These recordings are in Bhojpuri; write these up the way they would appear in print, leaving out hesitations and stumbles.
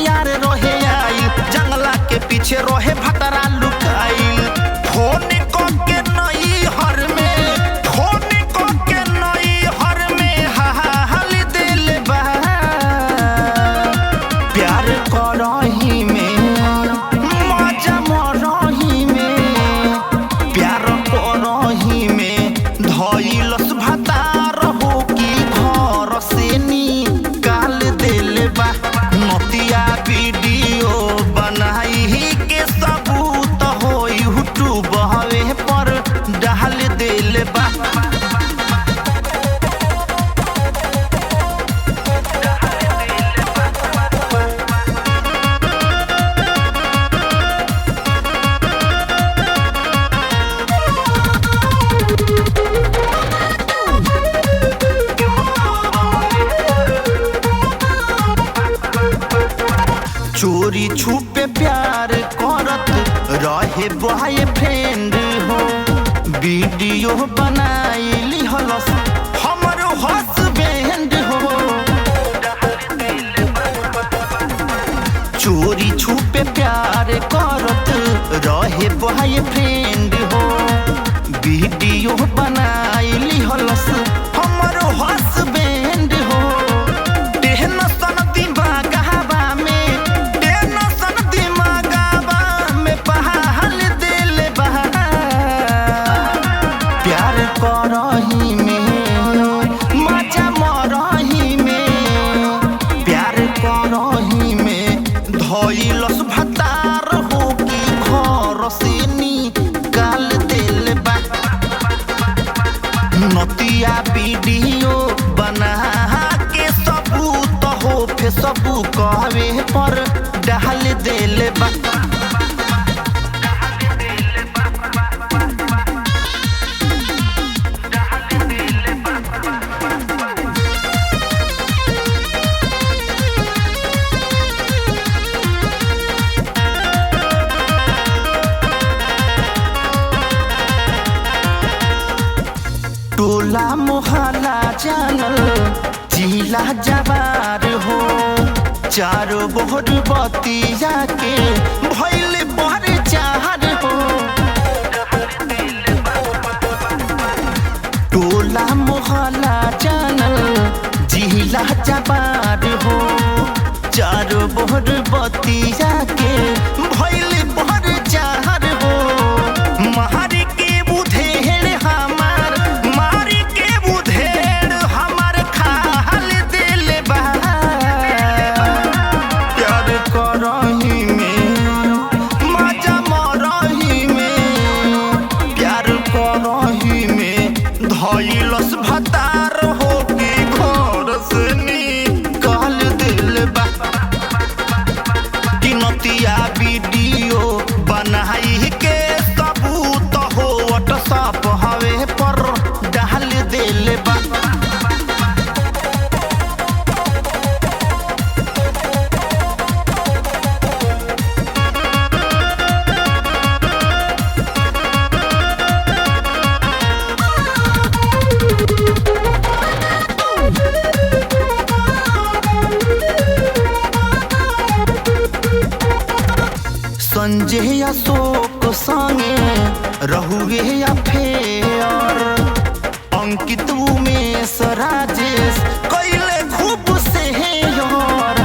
यार रहे आई, जंगला के पीछे रहे भतरा लुकाइल। फोन के नई हर में, फोन के नई हर में हाल दिल बा। प्यार करही में मजा मरही में, प्यार करही में धइलस भतार हो कि घर से निकाल दिल बा। नतिया वीडियो बनाई के सबूत हो यूट्यूब पर डाल दिल बा। चोरी छुपे प्यार करत रहे बॉयफ्रेंड हो, वीडियो बनाई हलस हमर हस्बैंड हो। चोरी छुपे प्यार करत रहे बॉयफ्रेंड हो, वीडियो बनाई हलस हमर हस्बैंड हो। टेंशन दिमागवा में, टेंशन दिमागवा में पहाल दिल बा। प्यार करही में मजा मरही में, प्यार करही में धइलस भतार हो कि घर से निकाल दिल बा। नतिया वीडियो बना के सबूत हो फेसबुक पर डाल दिल बा। टोला मोहल्ला जानल जिला जवार हो, चारों बोहर बतिया के भइल बर चार हो। टोला मोहल्ला जानल जिला जवार हो, चारों बोहर बतिया के भइल बर चार हो। मार के बुधेड़ हमार, मार के बुधेड़ हमार खाल दिल बा। प्यार करही में मजा मरही में, प्यार करही में धइलस भतार हो कि घर से निकाल दिल बा। कि नतिया वीडियो बनाई के सबूत हो व्हाट्सएप हवे पर डाल दिल बा। संजय अशोक संगे रहुए अफेयर, अंकित उमेश राजेश कैले खूब से यार।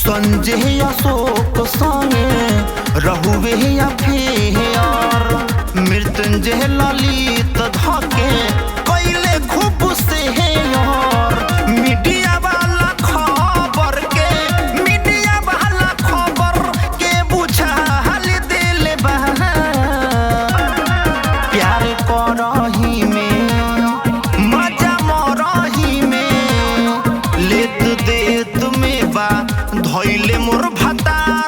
संजय अशोक संगे रहुए अफेयर, मृत्युंजय ललित धके कैले खूब से यार। मीडिया वाला खबर के, मीडिया वाला खबर के बुझाल दिल बा। प्यार करही में मजा मरही में, लेत देत में बा धइले मोर भतार